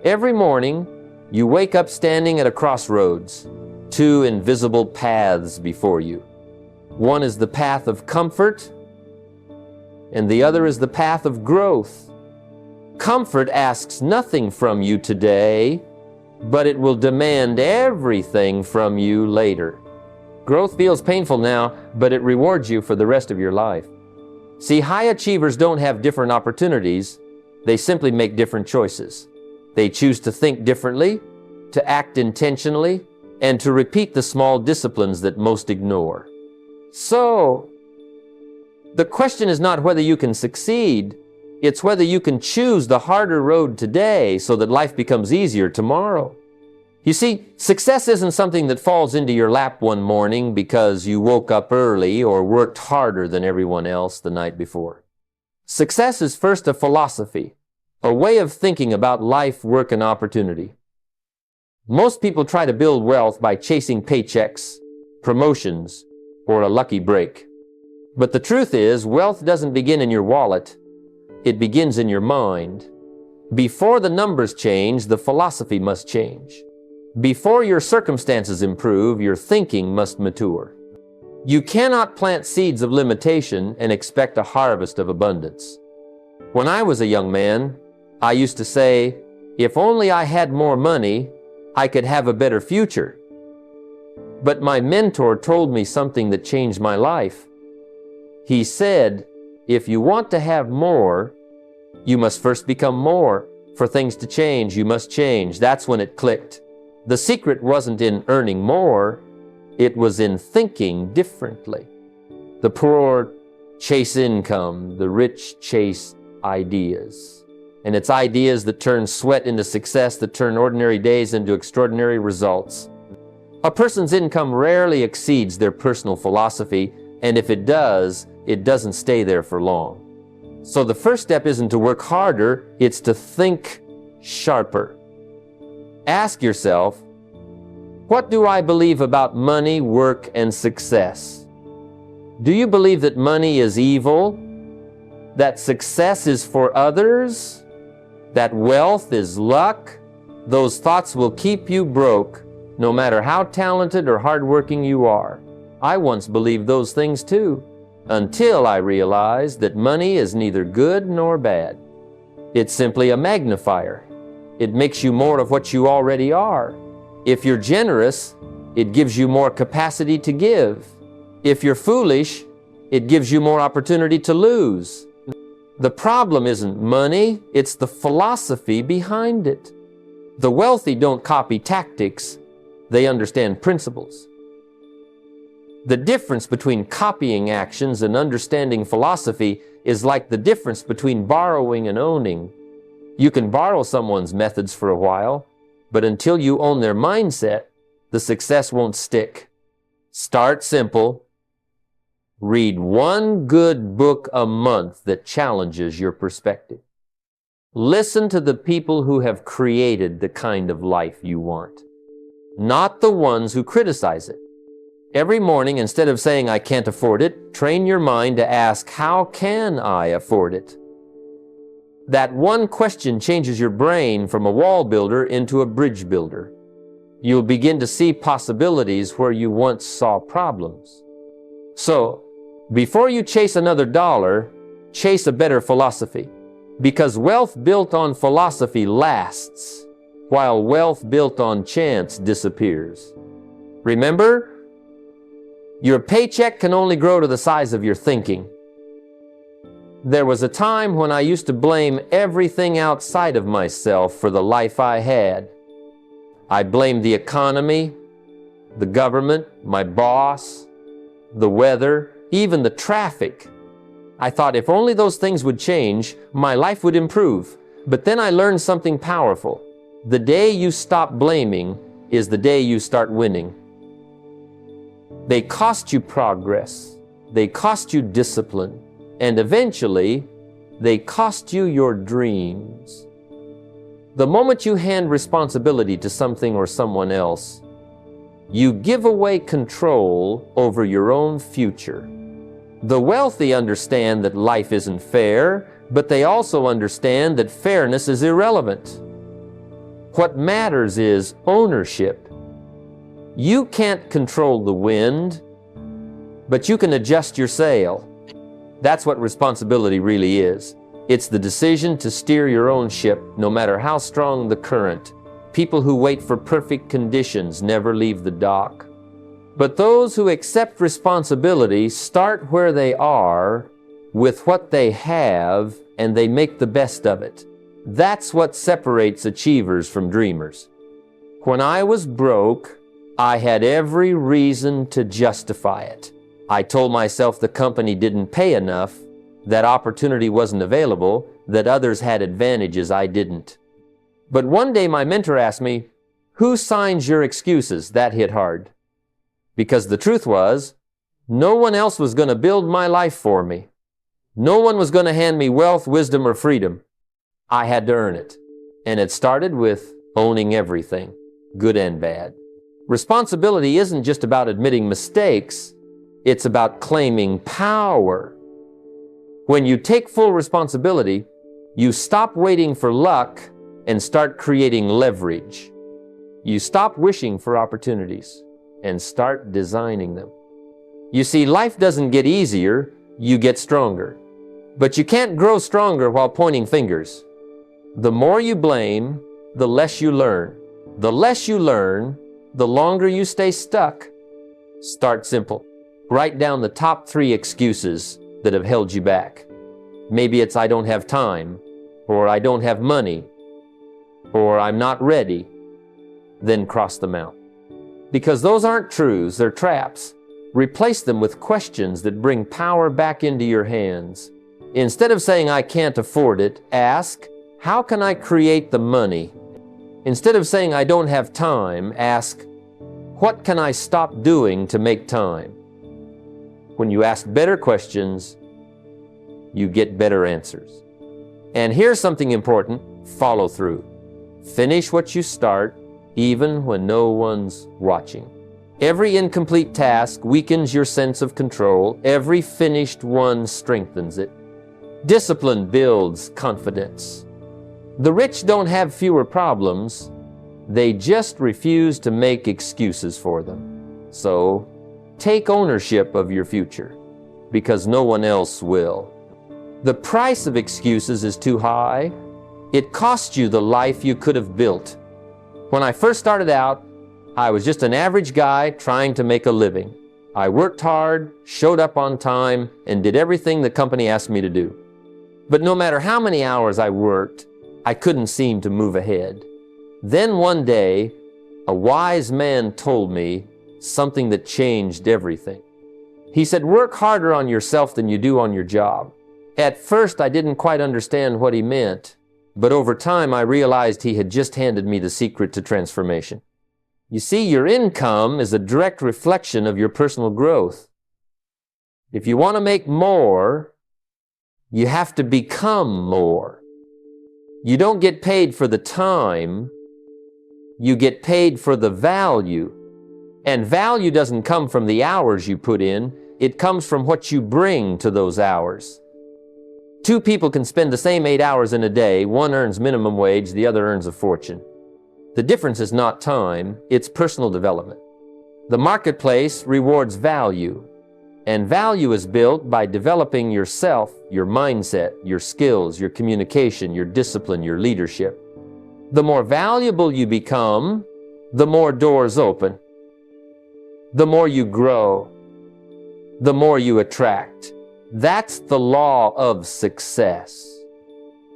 Every morning, you wake up standing at a crossroads, two invisible paths before you. One is the path of comfort, and the other is the path of growth. Comfort asks nothing from you today, but it will demand everything from you later. Growth feels painful now, but it rewards you for the rest of your life. See, high achievers don't have different opportunities. They simply make different choices. They choose to think differently, to act intentionally, and to repeat the small disciplines that most ignore. So, the question is not whether you can succeed, it's whether you can choose the harder road today so that life becomes easier tomorrow. You see, success isn't something that falls into your lap one morning because you woke up early or worked harder than everyone else the night before. Success is first a philosophy, a way of thinking about life, work, and opportunity. Most people try to build wealth by chasing paychecks, promotions, or a lucky break. But the truth is, wealth doesn't begin in your wallet. It begins in your mind. Before the numbers change, the philosophy must change. Before your circumstances improve, your thinking must mature. You cannot plant seeds of limitation and expect a harvest of abundance. When I was a young man, I used to say, if only I had more money, I could have a better future. But my mentor told me something that changed my life. He said, if you want to have more, you must first become more. For things to change, you must change. That's when it clicked. The secret wasn't in earning more, it was in thinking differently. The poor chase income, the rich chase ideas. And it's ideas that turn sweat into success, that turn ordinary days into extraordinary results. A person's income rarely exceeds their personal philosophy, and if it does, it doesn't stay there for long. So the first step isn't to work harder, it's to think sharper. Ask yourself, what do I believe about money, work, and success? Do you believe that money is evil? That success is for others? That wealth is luck? Those thoughts will keep you broke, no matter how talented or hardworking you are. I once believed those things too, until I realized that money is neither good nor bad. It's simply a magnifier. It makes you more of what you already are. If you're generous, it gives you more capacity to give. If you're foolish, it gives you more opportunity to lose. The problem isn't money, it's the philosophy behind it. The wealthy don't copy tactics, they understand principles. The difference between copying actions and understanding philosophy is like the difference between borrowing and owning. You can borrow someone's methods for a while, but until you own their mindset, the success won't stick. Start simple. Read one good book a month that challenges your perspective. Listen to the people who have created the kind of life you want, not the ones who criticize it. Every morning, instead of saying, I can't afford it, train your mind to ask, how can I afford it? That one question changes your brain from a wall builder into a bridge builder. You'll begin to see possibilities where you once saw problems. So, before you chase another dollar, chase a better philosophy. Because wealth built on philosophy lasts, while wealth built on chance disappears. Remember, your paycheck can only grow to the size of your thinking. There was a time when I used to blame everything outside of myself for the life I had. I blamed the economy, the government, my boss, the weather, even the traffic. I thought if only those things would change, my life would improve. But then I learned something powerful. The day you stop blaming is the day you start winning. They cost you progress. They cost you discipline. And eventually, they cost you your dreams. The moment you hand responsibility to something or someone else, you give away control over your own future. The wealthy understand that life isn't fair, but they also understand that fairness is irrelevant. What matters is ownership. You can't control the wind, but you can adjust your sail. That's what responsibility really is. It's the decision to steer your own ship, no matter how strong the current. People who wait for perfect conditions never leave the dock. But those who accept responsibility start where they are, with what they have, and they make the best of it. That's what separates achievers from dreamers. When I was broke, I had every reason to justify it. I told myself the company didn't pay enough, that opportunity wasn't available, that others had advantages I didn't. But one day my mentor asked me, "Who signs your excuses?" That hit hard. Because the truth was, no one else was going to build my life for me. No one was going to hand me wealth, wisdom, or freedom. I had to earn it. And it started with owning everything, good and bad. Responsibility isn't just about admitting mistakes, it's about claiming power. When you take full responsibility, you stop waiting for luck and start creating leverage. You stop wishing for opportunities and start designing them. You see, life doesn't get easier, you get stronger. But you can't grow stronger while pointing fingers. The more you blame, the less you learn. The less you learn, the longer you stay stuck. Start simple. Write down the top 3 excuses that have held you back. Maybe it's I don't have time, or I don't have money, or I'm not ready. Then cross them out. Because those aren't truths, they're traps. Replace them with questions that bring power back into your hands. Instead of saying I can't afford it, ask, how can I create the money? Instead of saying I don't have time, ask, what can I stop doing to make time? When you ask better questions, you get better answers. And here's something important, follow through. Finish what you start, even when no one's watching. Every incomplete task weakens your sense of control. Every finished one strengthens it. Discipline builds confidence. The rich don't have fewer problems. They just refuse to make excuses for them. So, take ownership of your future, because no one else will. The price of excuses is too high. It costs you the life you could have built. When I first started out, I was just an average guy trying to make a living. I worked hard, showed up on time, and did everything the company asked me to do. But no matter how many hours I worked, I couldn't seem to move ahead. Then one day, a wise man told me something that changed everything. He said, work harder on yourself than you do on your job. At first, I didn't quite understand what he meant, but over time, I realized he had just handed me the secret to transformation. You see, your income is a direct reflection of your personal growth. If you want to make more, you have to become more. You don't get paid for the time, you get paid for the value. And value doesn't come from the hours you put in, it comes from what you bring to those hours. 2 people can spend the same 8 hours in a day. One earns minimum wage, the other earns a fortune. The difference is not time, it's personal development. The marketplace rewards value, and value is built by developing yourself, your mindset, your skills, your communication, your discipline, your leadership. The more valuable you become, the more doors open. The more you grow, the more you attract. That's the law of success.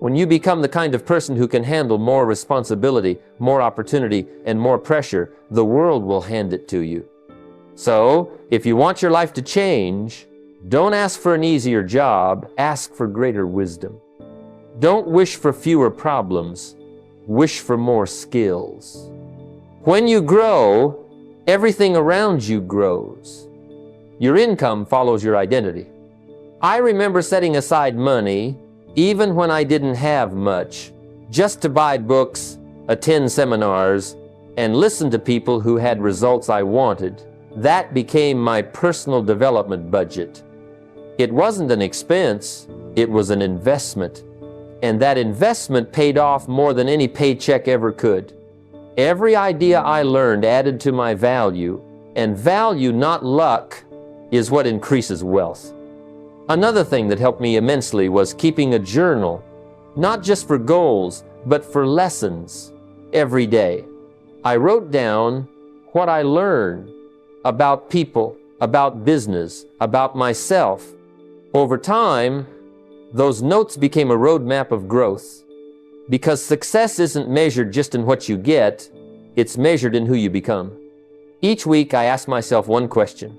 When you become the kind of person who can handle more responsibility, more opportunity, and more pressure, the world will hand it to you. So, if you want your life to change, don't ask for an easier job, ask for greater wisdom. Don't wish for fewer problems, wish for more skills. When you grow, everything around you grows. Your income follows your identity. I remember setting aside money, even when I didn't have much, just to buy books, attend seminars, and listen to people who had results I wanted. That became my personal development budget. It wasn't an expense, it was an investment. And that investment paid off more than any paycheck ever could. Every idea I learned added to my value, and value, not luck, is what increases wealth. Another thing that helped me immensely was keeping a journal, not just for goals, but for lessons every day. I wrote down what I learned about people, about business, about myself. Over time, those notes became a roadmap of growth, because success isn't measured just in what you get, it's measured in who you become. Each week I ask myself one question: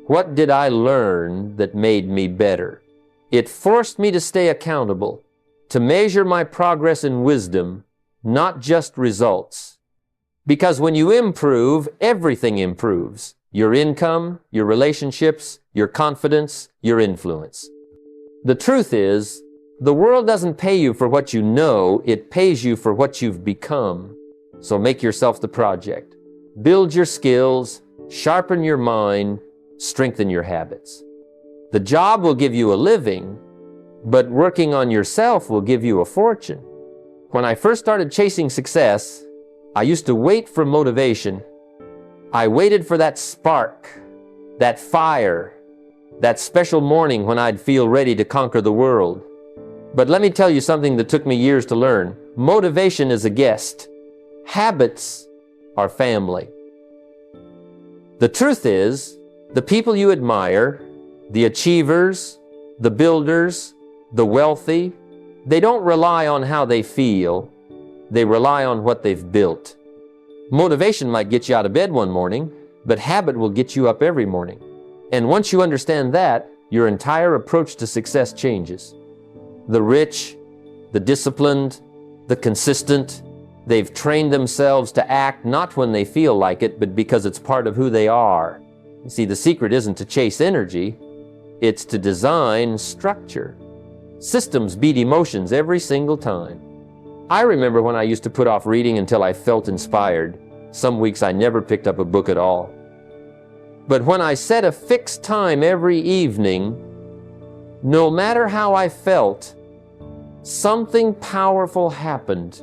what did I learn that made me better? It forced me to stay accountable, to measure my progress in wisdom, not just results. Because when you improve, everything improves. Your income, your relationships, your confidence, your influence. The truth is, the world doesn't pay you for what you know, it pays you for what you've become. So make yourself the project. Build your skills, sharpen your mind, strengthen your habits. The job will give you a living, but working on yourself will give you a fortune. When I first started chasing success, I used to wait for motivation. I waited for that spark, that fire, that special morning when I'd feel ready to conquer the world. But let me tell you something that took me years to learn. Motivation is a guest. Habits are family. The truth is, the people you admire, the achievers, the builders, the wealthy, they don't rely on how they feel. They rely on what they've built. Motivation might get you out of bed one morning, but habit will get you up every morning. And once you understand that, your entire approach to success changes. The rich, the disciplined, the consistent, they've trained themselves to act not when they feel like it, but because it's part of who they are. You see, the secret isn't to chase energy, it's to design structure. Systems beat emotions every single time. I remember when I used to put off reading until I felt inspired. Some weeks I never picked up a book at all. But when I set a fixed time every evening, no matter how I felt, something powerful happened.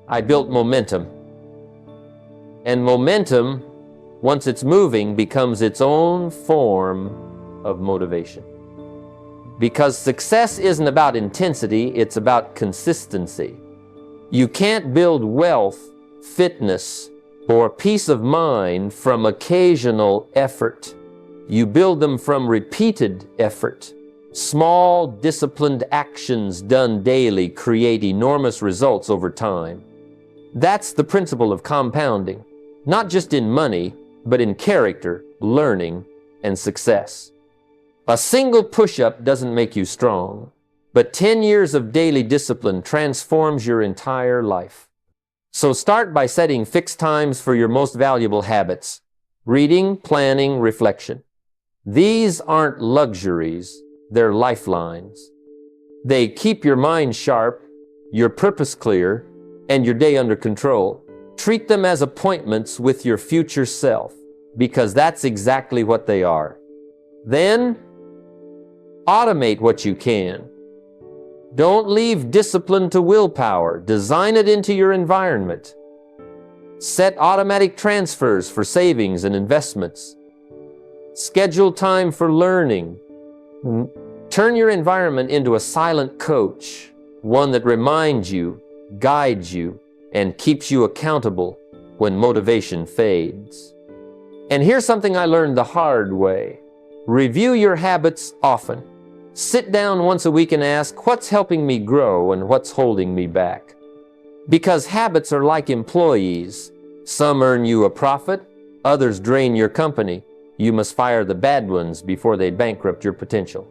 I built momentum. And momentum, once it's moving, becomes its own form of motivation. Because success isn't about intensity, it's about consistency. You can't build wealth, fitness, or peace of mind from occasional effort. You build them from repeated effort. Small, disciplined actions done daily create enormous results over time. That's the principle of compounding, not just in money, but in character, learning, and success. A single push-up doesn't make you strong, but 10 years of daily discipline transforms your entire life. So start by setting fixed times for your most valuable habits: reading, planning, reflection. These aren't luxuries, they're lifelines. They keep your mind sharp, your purpose clear, and your day under control. Treat them as appointments with your future self, because that's exactly what they are. Then, automate what you can. Don't leave discipline to willpower. Design it into your environment. Set automatic transfers for savings and investments. Schedule time for learning. Turn your environment into a silent coach, one that reminds you, guides you, and keeps you accountable when motivation fades. And here's something I learned the hard way. Review your habits often. Sit down once a week and ask, what's helping me grow and what's holding me back? Because habits are like employees. Some earn you a profit, others drain your company. You must fire the bad ones before they bankrupt your potential.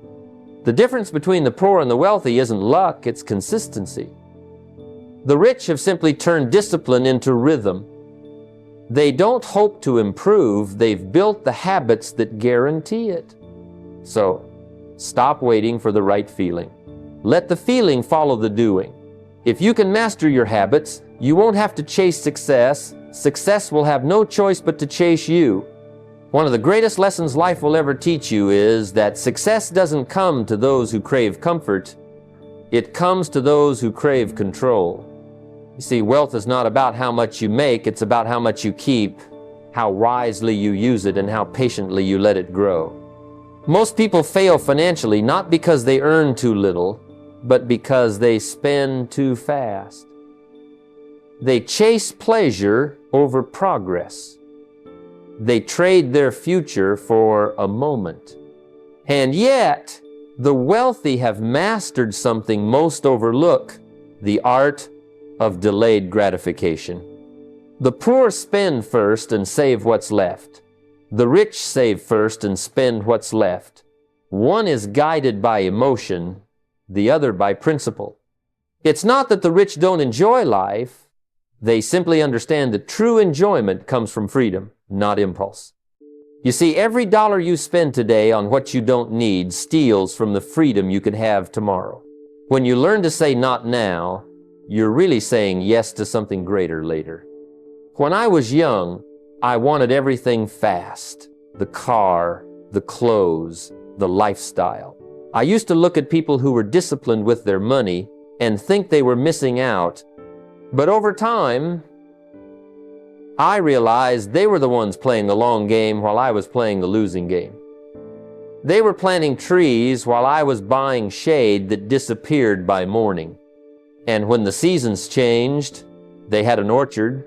The difference between the poor and the wealthy isn't luck, it's consistency. The rich have simply turned discipline into rhythm. They don't hope to improve, they've built the habits that guarantee it. So, stop waiting for the right feeling. Let the feeling follow the doing. If you can master your habits, you won't have to chase success. Success will have no choice but to chase you. One of the greatest lessons life will ever teach you is that success doesn't come to those who crave comfort. It comes to those who crave control. You see, wealth is not about how much you make, it's about how much you keep, how wisely you use it, and how patiently you let it grow. Most people fail financially not because they earn too little, but because they spend too fast. They chase pleasure over progress. They trade their future for a moment. And yet, the wealthy have mastered something most overlook, the art of delayed gratification. The poor spend first and save what's left. The rich save first and spend what's left. One is guided by emotion, the other by principle. It's not that the rich don't enjoy life. They simply understand that true enjoyment comes from freedom, not impulse. You see, every dollar you spend today on what you don't need steals from the freedom you could have tomorrow. When you learn to say not now, you're really saying yes to something greater later. When I was young, I wanted everything fast. The car, the clothes, the lifestyle. I used to look at people who were disciplined with their money and think they were missing out. But over time, I realized they were the ones playing the long game while I was playing the losing game. They were planting trees while I was buying shade that disappeared by morning. And when the seasons changed, they had an orchard,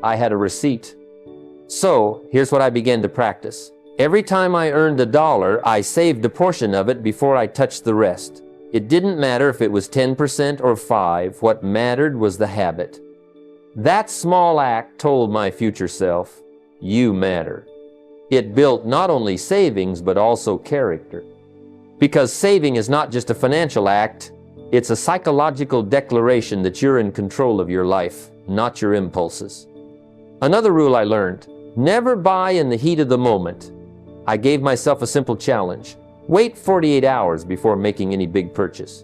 I had a receipt. So, here's what I began to practice. Every time I earned $1, I saved a portion of it before I touched the rest. It didn't matter if it was 10% or 5%, what mattered was the habit. That small act told my future self, you matter. It built not only savings, but also character. Because saving is not just a financial act, it's a psychological declaration that you're in control of your life, not your impulses. Another rule I learned, never buy in the heat of the moment. I gave myself a simple challenge. Wait 48 hours before making any big purchase.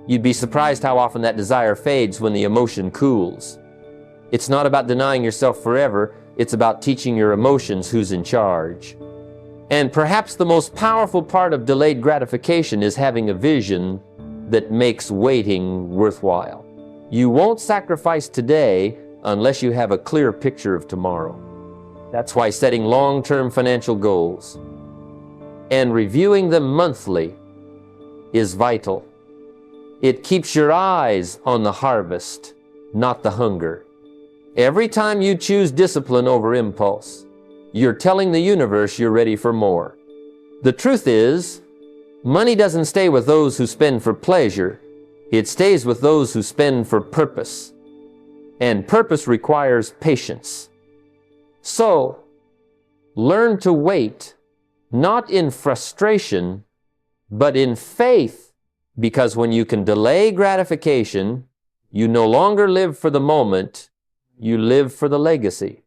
You'd be surprised how often that desire fades when the emotion cools. It's not about denying yourself forever, it's about teaching your emotions who's in charge. And perhaps the most powerful part of delayed gratification is having a vision that makes waiting worthwhile. You won't sacrifice today unless you have a clear picture of tomorrow. That's why setting long-term financial goals and reviewing them monthly is vital. It keeps your eyes on the harvest, not the hunger. Every time you choose discipline over impulse, you're telling the universe you're ready for more. The truth is, money doesn't stay with those who spend for pleasure. It stays with those who spend for purpose. And purpose requires patience. So, learn to wait, not in frustration, but in faith, because when you can delay gratification, you no longer live for the moment, you live for the legacy.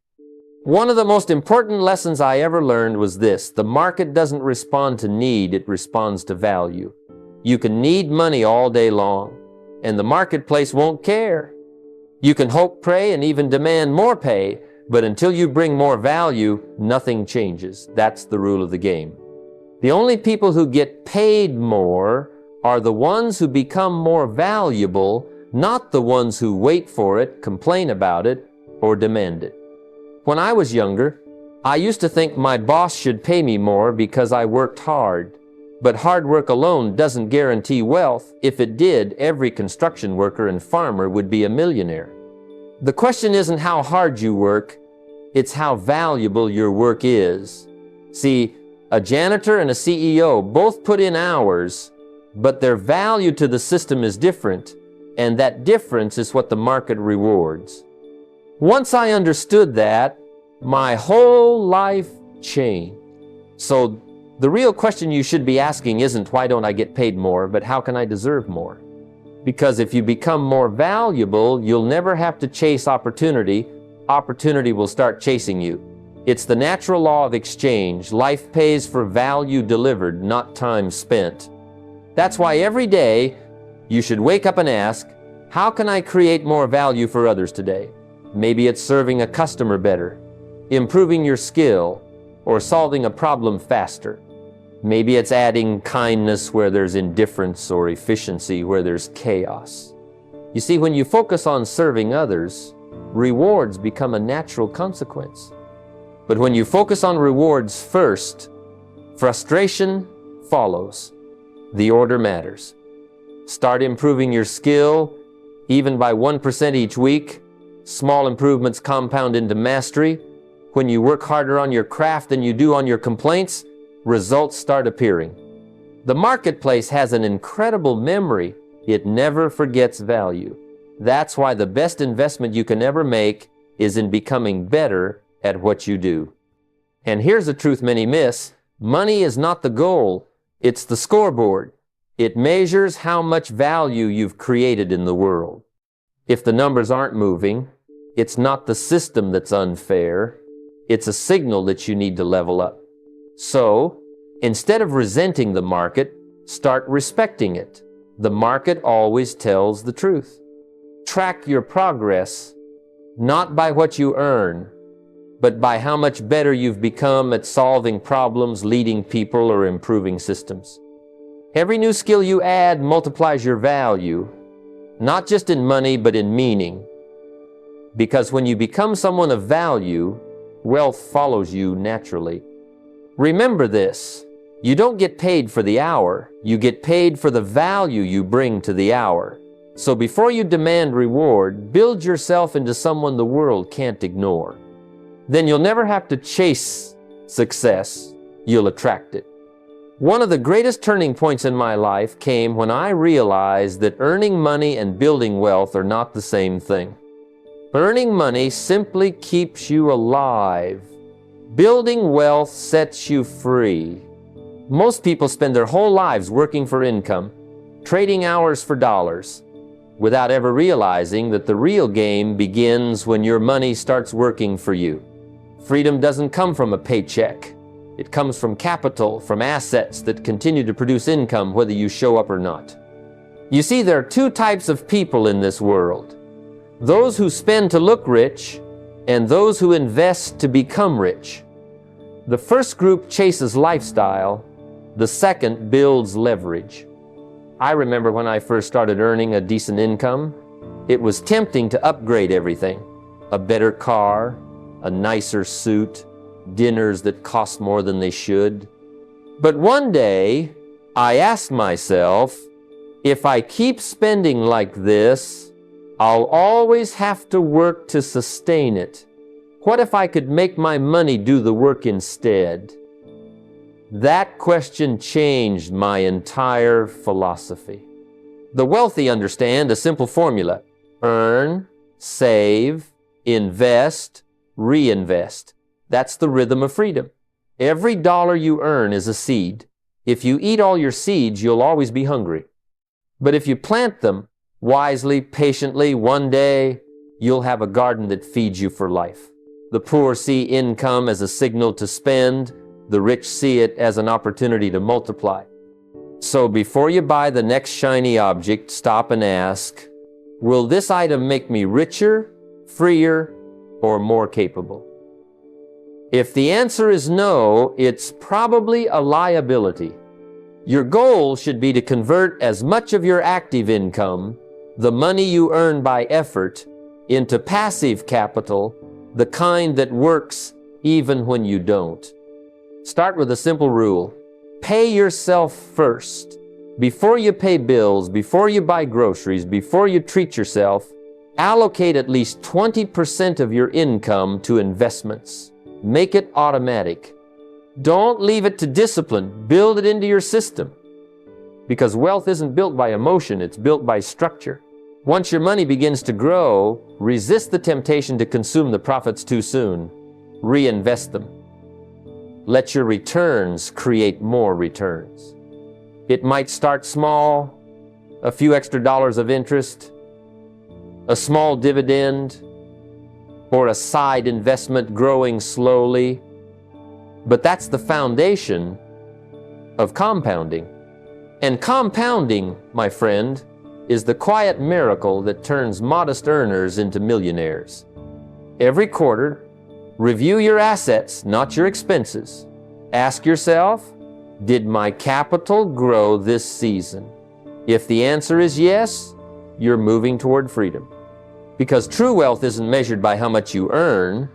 One of the most important lessons I ever learned was this: the market doesn't respond to need, it responds to value. You can need money all day long, and the marketplace won't care. You can hope, pray, and even demand more pay, but until you bring more value, nothing changes. That's the rule of the game. The only people who get paid more are the ones who become more valuable, not the ones who wait for it, complain about it, or demand it. When I was younger, I used to think my boss should pay me more because I worked hard. But hard work alone doesn't guarantee wealth. If it did, every construction worker and farmer would be a millionaire. The question isn't how hard you work, it's how valuable your work is. See, a janitor and a CEO both put in hours, but their value to the system is different, and that difference is what the market rewards. Once I understood that, my whole life changed. So the real question you should be asking isn't why don't I get paid more, but how can I deserve more? Because if you become more valuable, you'll never have to chase opportunity. Opportunity will start chasing you. It's the natural law of exchange. Life pays for value delivered, not time spent. That's why every day you should wake up and ask, how can I create more value for others today? Maybe it's serving a customer better, improving your skill, or solving a problem faster. Maybe it's adding kindness where there's indifference or efficiency where there's chaos. You see, when you focus on serving others, rewards become a natural consequence. But when you focus on rewards first, frustration follows. The order matters. Start improving your skill, even by 1% each week. Small improvements compound into mastery. When you work harder on your craft than you do on your complaints, results start appearing. The marketplace has an incredible memory. It never forgets value. That's why the best investment you can ever make is in becoming better at what you do. And here's a truth many miss. Money is not the goal. It's the scoreboard. It measures how much value you've created in the world. If the numbers aren't moving, it's not the system that's unfair. It's a signal that you need to level up. So, instead of resenting the market, start respecting it. The market always tells the truth. Track your progress, not by what you earn, but by how much better you've become at solving problems, leading people, or improving systems. Every new skill you add multiplies your value, not just in money, but in meaning. Because when you become someone of value, wealth follows you naturally. Remember this, you don't get paid for the hour, you get paid for the value you bring to the hour. So before you demand reward, build yourself into someone the world can't ignore. Then you'll never have to chase success, you'll attract it. One of the greatest turning points in my life came when I realized that earning money and building wealth are not the same thing. Earning money simply keeps you alive. Building wealth sets you free. Most people spend their whole lives working for income, trading hours for dollars, without ever realizing that the real game begins when your money starts working for you. Freedom doesn't come from a paycheck. It comes from capital, from assets that continue to produce income whether you show up or not. You see, there are two types of people in this world. Those who spend to look rich, and those who invest to become rich. The first group chases lifestyle, the second builds leverage. I remember when I first started earning a decent income, it was tempting to upgrade everything. A better car, a nicer suit, dinners that cost more than they should. But one day, I asked myself, if I keep spending like this, I'll always have to work to sustain it. What if I could make my money do the work instead? That question changed my entire philosophy. The wealthy understand a simple formula: earn, save, invest, reinvest. That's the rhythm of freedom. Every dollar you earn is a seed. If you eat all your seeds, you'll always be hungry. But if you plant them wisely, patiently, one day, you'll have a garden that feeds you for life. The poor see income as a signal to spend. The rich see it as an opportunity to multiply. So before you buy the next shiny object, stop and ask, will this item make me richer, freer, or more capable? If the answer is no, it's probably a liability. Your goal should be to convert as much of your active income, the money you earn by effort, into passive capital, the kind that works even when you don't. Start with a simple rule. Pay yourself first. Before you pay bills, before you buy groceries, before you treat yourself, allocate at least 20% of your income to investments. Make it automatic. Don't leave it to discipline. Build it into your system. Because wealth isn't built by emotion, it's built by structure. Once your money begins to grow, resist the temptation to consume the profits too soon. Reinvest them. Let your returns create more returns. It might start small, a few extra dollars of interest, a small dividend, or a side investment growing slowly. But that's the foundation of compounding. And compounding, my friend, is the quiet miracle that turns modest earners into millionaires. Every quarter, review your assets, not your expenses. Ask yourself, did my capital grow this season? If the answer is yes, you're moving toward freedom. Because true wealth isn't measured by how much you earn,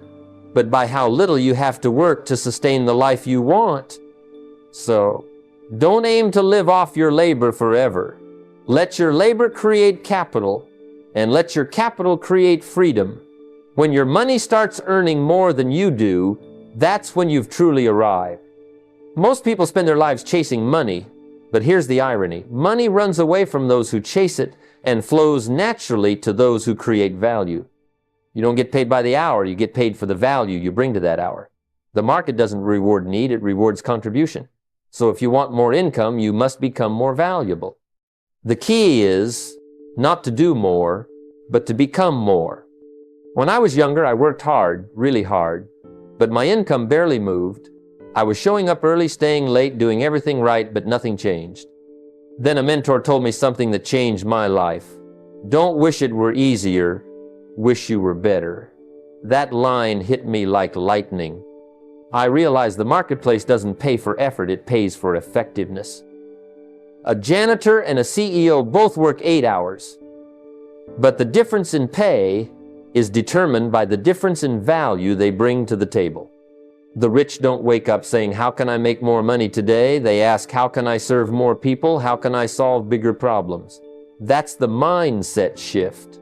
but by how little you have to work to sustain the life you want. So, don't aim to live off your labor forever. Let your labor create capital, and let your capital create freedom. When your money starts earning more than you do, that's when you've truly arrived. Most people spend their lives chasing money, but here's the irony. Money runs away from those who chase it and flows naturally to those who create value. You don't get paid by the hour, you get paid for the value you bring to that hour. The market doesn't reward need, it rewards contribution. So if you want more income, you must become more valuable. The key is not to do more, but to become more. When I was younger, I worked hard, really hard, but my income barely moved. I was showing up early, staying late, doing everything right, but nothing changed. Then a mentor told me something that changed my life. Don't wish it were easier, wish you were better. That line hit me like lightning. I realized the marketplace doesn't pay for effort, it pays for effectiveness. A janitor and a CEO both work 8 hours, but the difference in pay is determined by the difference in value they bring to the table. The rich don't wake up saying, how can I make more money today? They ask, how can I serve more people? How can I solve bigger problems? That's the mindset shift.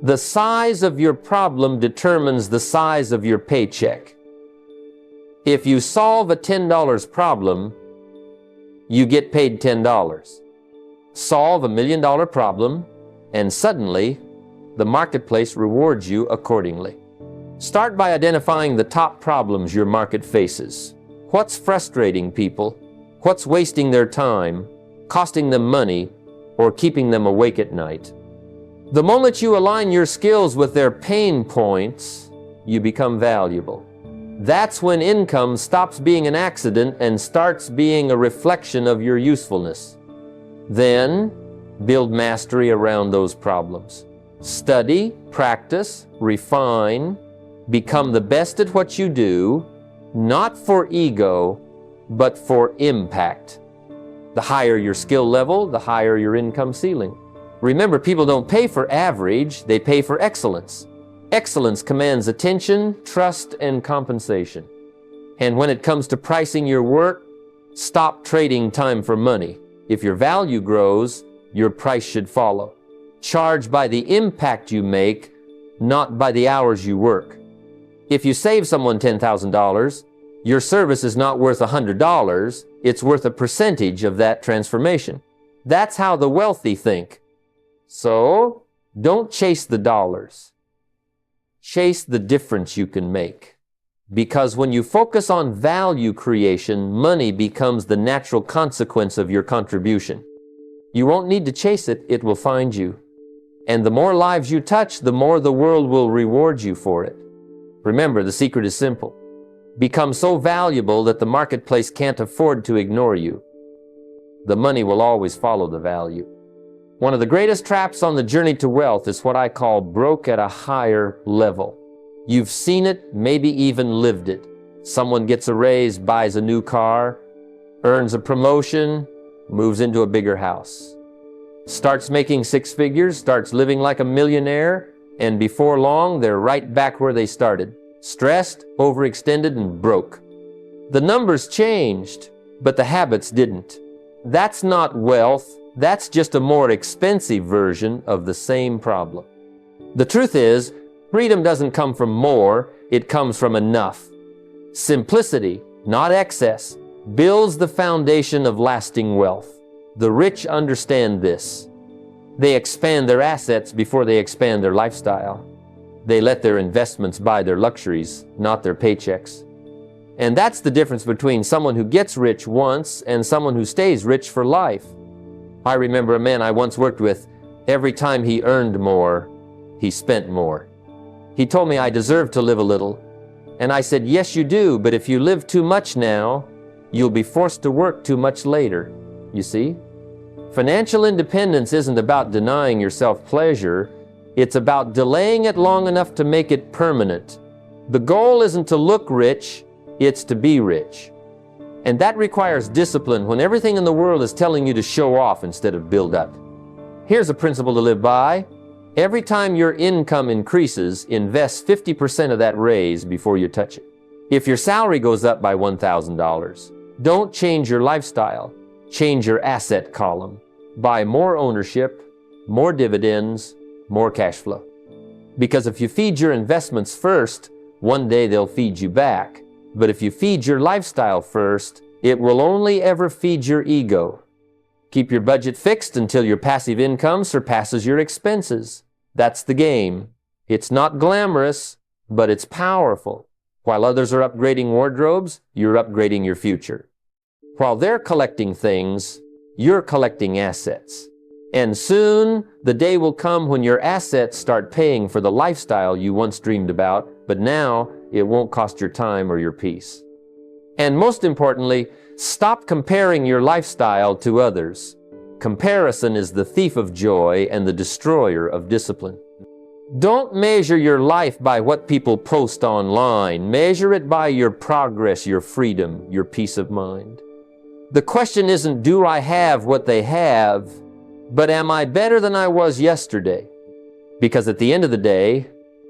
The size of your problem determines the size of your paycheck. If you solve a $10 problem, you get paid $10. Solve $1 million problem, and suddenly, the marketplace rewards you accordingly. Start by identifying the top problems your market faces. What's frustrating people? What's wasting their time, costing them money, or keeping them awake at night? The moment you align your skills with their pain points, you become valuable. That's when income stops being an accident and starts being a reflection of your usefulness. Then, build mastery around those problems. Study, practice, refine, become the best at what you do, not for ego, but for impact. The higher your skill level, the higher your income ceiling. Remember, people don't pay for average, they pay for excellence. Excellence commands attention, trust, and compensation. And when it comes to pricing your work, stop trading time for money. If your value grows, your price should follow. Charge by the impact you make, not by the hours you work. If you save someone $10,000, your service is not worth $100, it's worth a percentage of that transformation. That's how the wealthy think. So, don't chase the dollars. Chase the difference you can make. Because when you focus on value creation, money becomes the natural consequence of your contribution. You won't need to chase it, it will find you. And the more lives you touch, the more the world will reward you for it. Remember, the secret is simple. Become so valuable that the marketplace can't afford to ignore you. The money will always follow the value. One of the greatest traps on the journey to wealth is what I call broke at a higher level. You've seen it, maybe even lived it. Someone gets a raise, buys a new car, earns a promotion, moves into a bigger house. Starts making 6 figures, starts living like a millionaire, and before long, they're right back where they started. Stressed, overextended, and broke. The numbers changed, but the habits didn't. That's not wealth, that's just a more expensive version of the same problem. The truth is, freedom doesn't come from more, it comes from enough. Simplicity, not excess, builds the foundation of lasting wealth. The rich understand this. They expand their assets before they expand their lifestyle. They let their investments buy their luxuries, not their paychecks. And that's the difference between someone who gets rich once and someone who stays rich for life. I remember a man I once worked with, every time he earned more, he spent more. He told me I deserved to live a little. And I said, yes, you do, but if you live too much now, you'll be forced to work too much later. You see? Financial independence isn't about denying yourself pleasure. It's about delaying it long enough to make it permanent. The goal isn't to look rich, it's to be rich. And that requires discipline when everything in the world is telling you to show off instead of build up. Here's a principle to live by. Every time your income increases, invest 50% of that raise before you touch it. If your salary goes up by $1,000, don't change your lifestyle. Change your asset column. Buy more ownership, more dividends, more cash flow. Because if you feed your investments first, one day they'll feed you back. But if you feed your lifestyle first, it will only ever feed your ego. Keep your budget fixed until your passive income surpasses your expenses. That's the game. It's not glamorous, but it's powerful. While others are upgrading wardrobes, you're upgrading your future. While they're collecting things, you're collecting assets. And soon, the day will come when your assets start paying for the lifestyle you once dreamed about, but now it won't cost your time or your peace. And most importantly, stop comparing your lifestyle to others. Comparison is the thief of joy and the destroyer of discipline. Don't measure your life by what people post online. Measure it by your progress, your freedom, your peace of mind. The question isn't, do I have what they have, but am I better than I was yesterday? Because at the end of the day,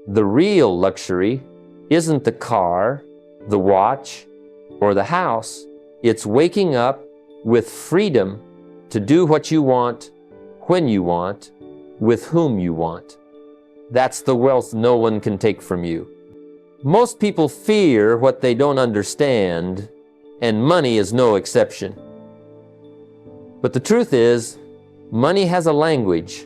the real luxury isn't the car, the watch, or the house. It's waking up with freedom to do what you want, when you want, with whom you want. That's the wealth no one can take from you. Most people fear what they don't understand, and money is no exception. But the truth is, money has a language,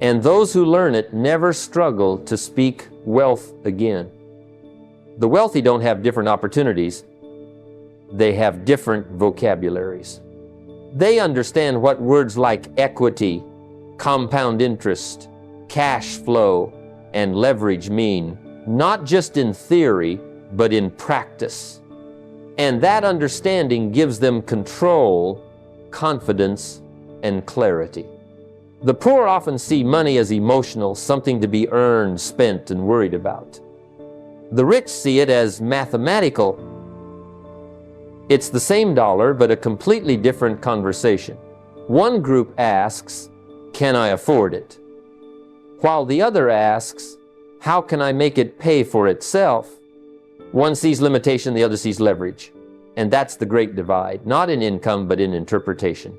and those who learn it never struggle to speak wealth again. The wealthy don't have different opportunities. They have different vocabularies. They understand what words like equity, compound interest, cash flow, and leverage mean, not just in theory, but in practice. And that understanding gives them control, confidence, and clarity. The poor often see money as emotional, something to be earned, spent, and worried about. The rich see it as mathematical. It's the same dollar, but a completely different conversation. One group asks, "Can I afford it?" While the other asks, "How can I make it pay for itself?" One sees limitation, the other sees leverage. And that's the great divide, not in income, but in interpretation.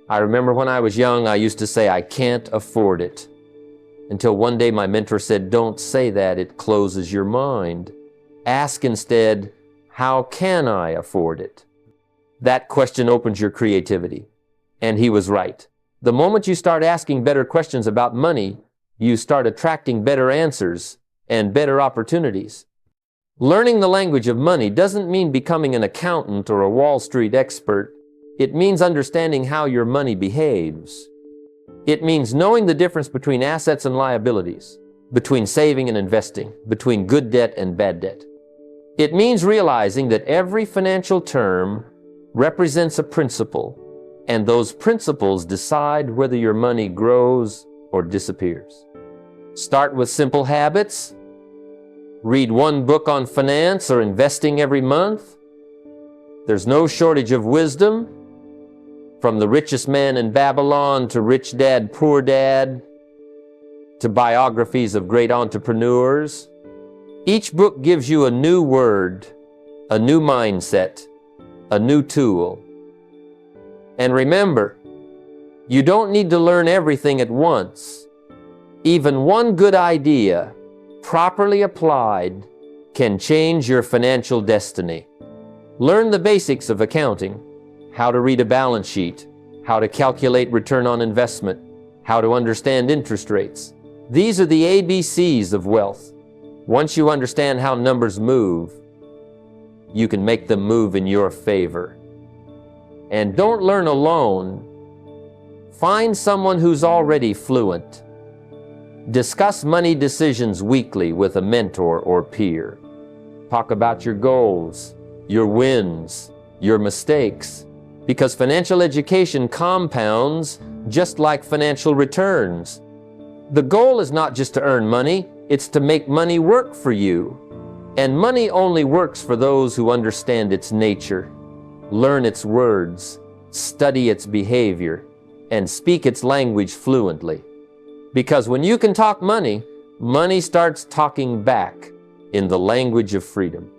I remember when I was young, I used to say, "I can't afford it." Until one day my mentor said, "Don't say that, it closes your mind. Ask instead, how can I afford it?" That question opens your creativity. And he was right. The moment you start asking better questions about money, you start attracting better answers and better opportunities. Learning the language of money doesn't mean becoming an accountant or a Wall Street expert. It means understanding how your money behaves. It means knowing the difference between assets and liabilities, between saving and investing, between good debt and bad debt. It means realizing that every financial term represents a principle, and those principles decide whether your money grows or disappears. Start with simple habits. Read one book on finance or investing every month. There's no shortage of wisdom, from the richest man in Babylon to Rich Dad, Poor Dad, to biographies of great entrepreneurs. Each book gives you a new word, a new mindset, a new tool. And remember, you don't need to learn everything at once. Even one good idea, properly applied, can change your financial destiny. Learn the basics of accounting, how to read a balance sheet, how to calculate return on investment, how to understand interest rates. These are the ABCs of wealth. Once you understand how numbers move, you can make them move in your favor. And don't learn alone. Find someone who's already fluent. Discuss money decisions weekly with a mentor or peer. Talk about your goals, your wins, your mistakes, because financial education compounds just like financial returns. The goal is not just to earn money, it's to make money work for you. And money only works for those who understand its nature, learn its words, study its behavior, and speak its language fluently. Because when you can talk money, money starts talking back in the language of freedom.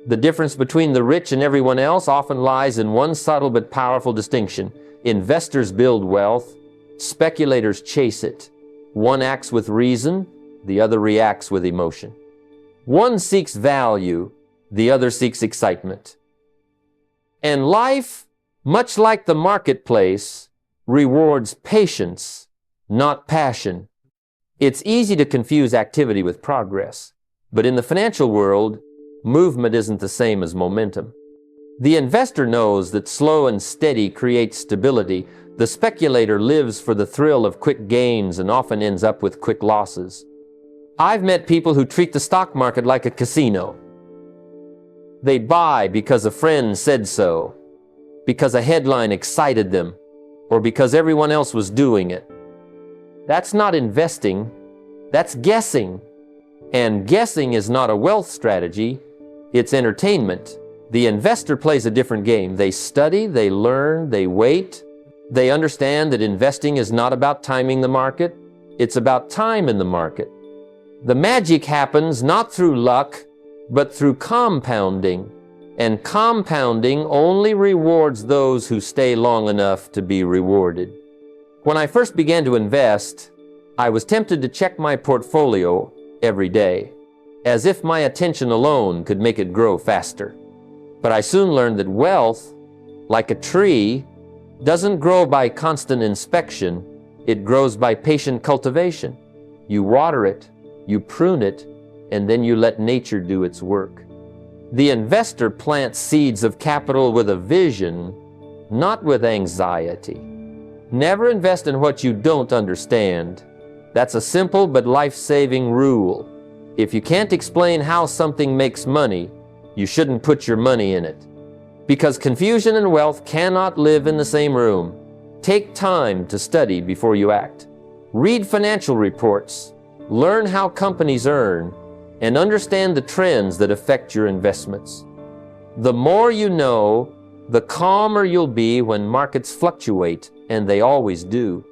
The difference between the rich and everyone else often lies in one subtle but powerful distinction. Investors build wealth, speculators chase it. One acts with reason, the other reacts with emotion. One seeks value, the other seeks excitement. And life, much like the marketplace, rewards patience, not passion. It's easy to confuse activity with progress, but in the financial world, movement isn't the same as momentum. The investor knows that slow and steady creates stability. The speculator lives for the thrill of quick gains and often ends up with quick losses. I've met people who treat the stock market like a casino. They buy because a friend said so, because a headline excited them, or because everyone else was doing it. That's not investing, that's guessing. And guessing is not a wealth strategy, it's entertainment. The investor plays a different game. They study, they learn, they wait. They understand that investing is not about timing the market, it's about time in the market. The magic happens not through luck, but through compounding. And compounding only rewards those who stay long enough to be rewarded. When I first began to invest, I was tempted to check my portfolio every day, as if my attention alone could make it grow faster. But I soon learned that wealth, like a tree, doesn't grow by constant inspection, it grows by patient cultivation. You water it, you prune it, and then you let nature do its work. The investor plants seeds of capital with a vision, not with anxiety. Never invest in what you don't understand. That's a simple but life-saving rule. If you can't explain how something makes money, you shouldn't put your money in it. Because confusion and wealth cannot live in the same room. Take time to study before you act. Read financial reports, learn how companies earn, and understand the trends that affect your investments. The more you know, the calmer you'll be when markets fluctuate, and they always do.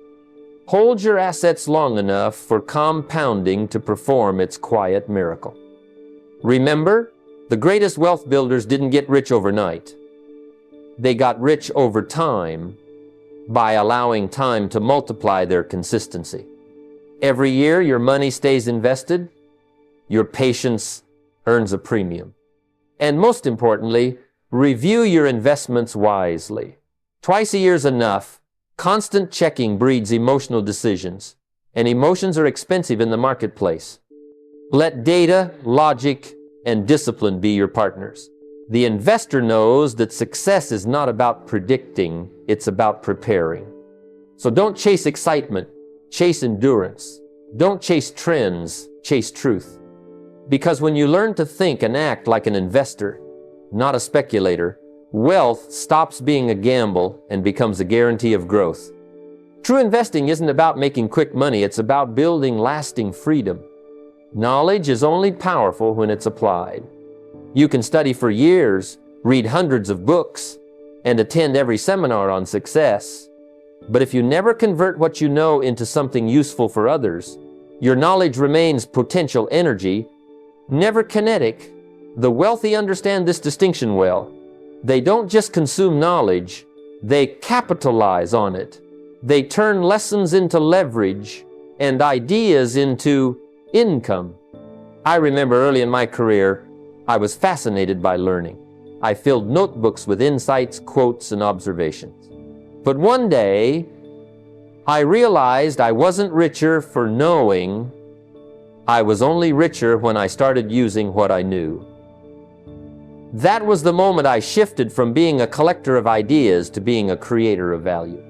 Hold your assets long enough for compounding to perform its quiet miracle. Remember, the greatest wealth builders didn't get rich overnight. They got rich over time by allowing time to multiply their consistency. Every year your money stays invested, your patience earns a premium. And most importantly, review your investments wisely. Twice a year's enough. Constant checking breeds emotional decisions, and emotions are expensive in the marketplace. Let data, logic, and discipline be your partners. The investor knows that success is not about predicting, it's about preparing. So don't chase excitement, chase endurance. Don't chase trends, chase truth. Because when you learn to think and act like an investor, not a speculator, wealth stops being a gamble and becomes a guarantee of growth. True investing isn't about making quick money, it's about building lasting freedom. Knowledge is only powerful when it's applied. You can study for years, read hundreds of books, and attend every seminar on success. But if you never convert what you know into something useful for others, your knowledge remains potential energy, never kinetic. The wealthy understand this distinction well. They don't just consume knowledge, they capitalize on it. They turn lessons into leverage and ideas into income. I remember early in my career, I was fascinated by learning. I filled notebooks with insights, quotes, and observations. But one day, I realized I wasn't richer for knowing. I was only richer when I started using what I knew. That was the moment I shifted from being a collector of ideas to being a creator of value.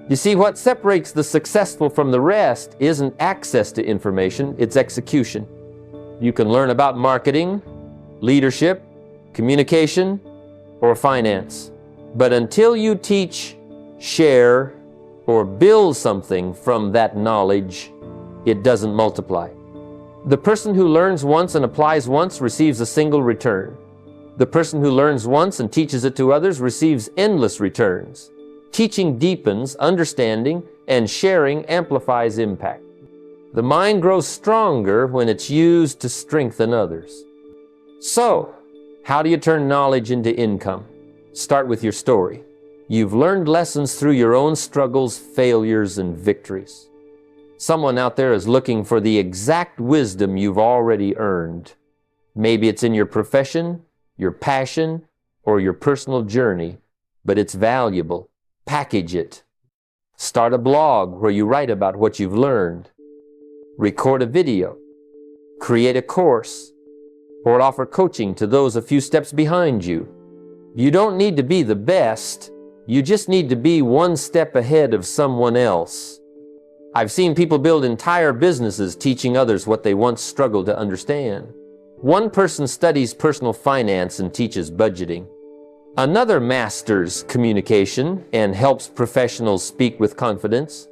You see, what separates the successful from the rest isn't access to information, it's execution. You can learn about marketing, leadership, communication, or finance. But until you teach, share, or build something from that knowledge, it doesn't multiply. The person who learns once and applies once receives a single return. The person who learns once and teaches it to others receives endless returns. Teaching deepens understanding, and sharing amplifies impact. The mind grows stronger when it's used to strengthen others. So, how do you turn knowledge into income? Start with your story. You've learned lessons through your own struggles, failures, and victories. Someone out there is looking for the exact wisdom you've already earned. Maybe it's in your profession, your passion, or your personal journey, but it's valuable. Package it. Start a blog where you write about what you've learned. Record a video. Create a course, or offer coaching to those a few steps behind you. You don't need to be the best. You just need to be one step ahead of someone else. I've seen people build entire businesses teaching others what they once struggled to understand. One person studies personal finance and teaches budgeting. Another masters communication and helps professionals speak with confidence.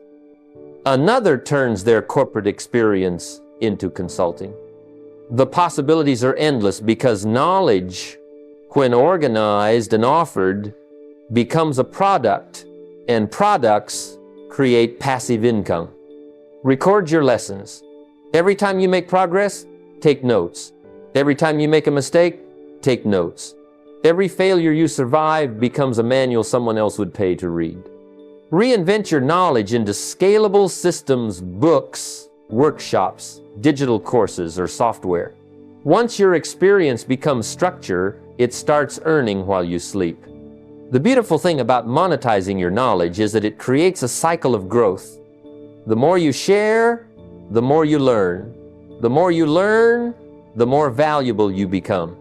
Another turns their corporate experience into consulting. The possibilities are endless because knowledge, when organized and offered, becomes a product, and products create passive income. Record your lessons. Every time you make progress, take notes. Every time you make a mistake, take notes. Every failure you survive becomes a manual someone else would pay to read. Reinvent your knowledge into scalable systems, books, workshops, digital courses, or software. Once your experience becomes structure, it starts earning while you sleep. The beautiful thing about monetizing your knowledge is that it creates a cycle of growth. The more you share, the more you learn. The more you learn, the more valuable you become.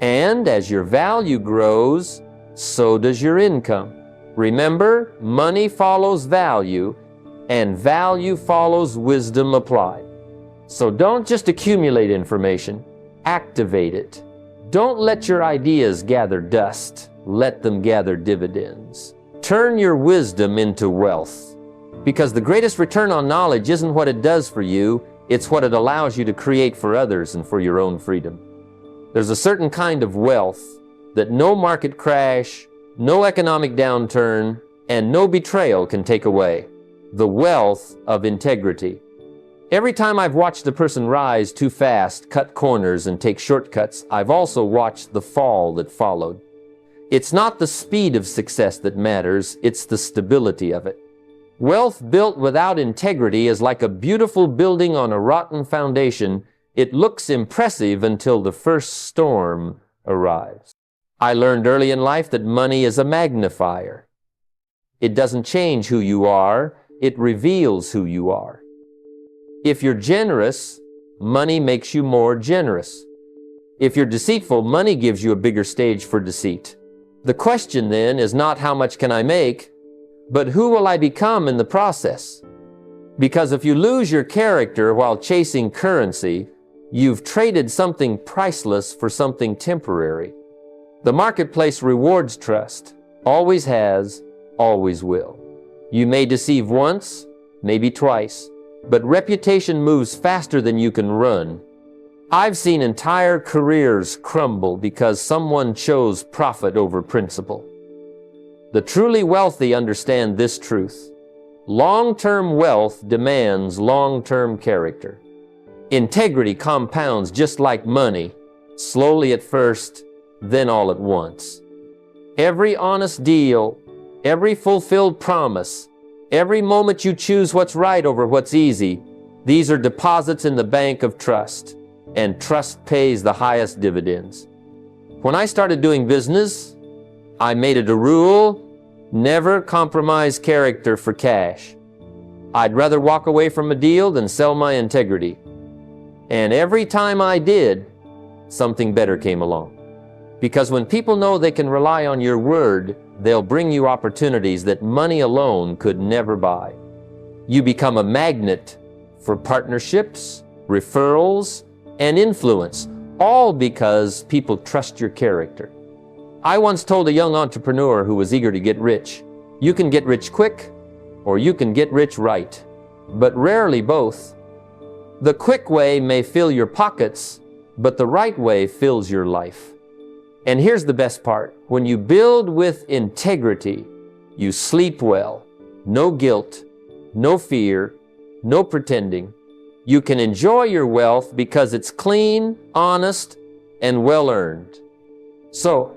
And as your value grows, so does your income. Remember, money follows value, and value follows wisdom applied. So don't just accumulate information, activate it. Don't let your ideas gather dust. Let them gather dividends. Turn your wisdom into wealth. Because the greatest return on knowledge isn't what it does for you, it's what it allows you to create for others and for your own freedom. There's a certain kind of wealth that no market crash, no economic downturn, and no betrayal can take away. The wealth of integrity. Every time I've watched a person rise too fast, cut corners, and take shortcuts, I've also watched the fall that followed. It's not the speed of success that matters, it's the stability of it. Wealth built without integrity is like a beautiful building on a rotten foundation. It looks impressive until the first storm arrives. I learned early in life that money is a magnifier. It doesn't change who you are, it reveals who you are. If you're generous, money makes you more generous. If you're deceitful, money gives you a bigger stage for deceit. The question then is not how much can I make, but who will I become in the process? Because if you lose your character while chasing currency, you've traded something priceless for something temporary. The marketplace rewards trust, always has, always will. You may deceive once, maybe twice, but reputation moves faster than you can run. I've seen entire careers crumble because someone chose profit over principle. The truly wealthy understand this truth. Long-term wealth demands long-term character. Integrity compounds just like money, slowly at first, then all at once. Every honest deal, every fulfilled promise, every moment you choose what's right over what's easy, these are deposits in the bank of trust. And trust pays the highest dividends. When I started doing business, I made it a rule, never compromise character for cash. I'd rather walk away from a deal than sell my integrity. And every time I did, something better came along. Because when people know they can rely on your word, they'll bring you opportunities that money alone could never buy. You become a magnet for partnerships, referrals, and influence, all because people trust your character. I once told a young entrepreneur who was eager to get rich, you can get rich quick, or you can get rich right, but rarely both. The quick way may fill your pockets, but the right way fills your life. And here's the best part. When you build with integrity, You sleep well. No guilt, no fear, no pretending. You can enjoy your wealth because it's clean, honest, and well-earned. So,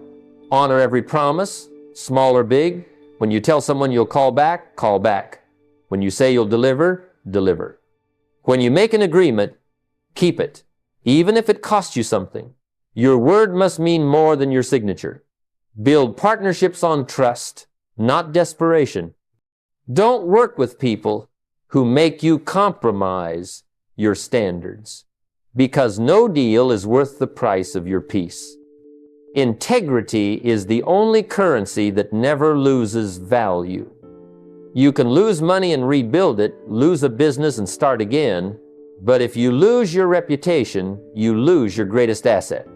honor every promise, small or big. When you tell someone you'll call back, call back. When you say you'll deliver, deliver. When you make an agreement, keep it, even if it costs you something. Your word must mean more than your signature. Build partnerships on trust, not desperation. Don't work with people who make you compromise your standards, because no deal is worth the price of your peace. Integrity is the only currency that never loses value. You can lose money and rebuild it, lose a business and start again, but if you lose your reputation, you lose your greatest asset.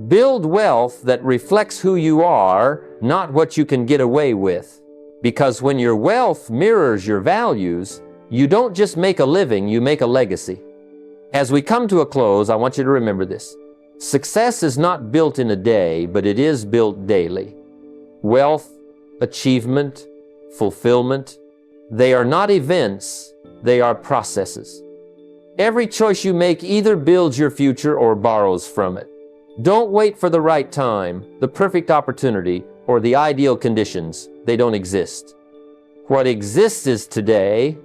Build wealth that reflects who you are, not what you can get away with. Because when your wealth mirrors your values, you don't just make a living, you make a legacy. As we come to a close, I want you to remember this. Success is not built in a day, but it is built daily. Wealth, achievement, fulfillment, they are not events, they are processes. Every choice you make either builds your future or borrows from it. Don't wait for the right time, the perfect opportunity, or the ideal conditions. They don't exist. What exists is today,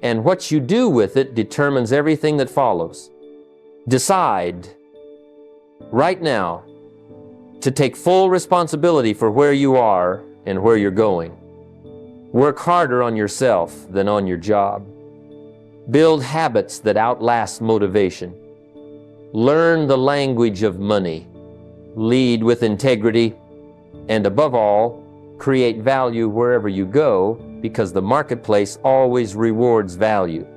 and what you do with it determines everything that follows. Decide right now to take full responsibility for where you are and where you're going. Work harder on yourself than on your job. Build habits that outlast motivation. Learn the language of money. Lead with integrity. And above all, create value wherever you go, because the marketplace always rewards value.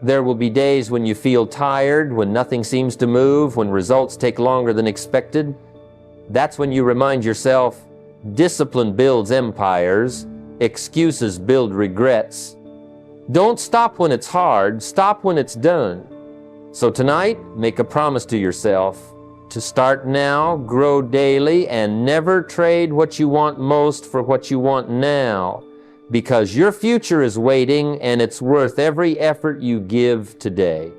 There will be days when you feel tired, when nothing seems to move, when results take longer than expected. That's when you remind yourself, discipline builds empires, excuses build regrets. Don't stop when it's hard, stop when it's done. So tonight, make a promise to yourself to start now, grow daily, and never trade what you want most for what you want now, because your future is waiting and it's worth every effort you give today.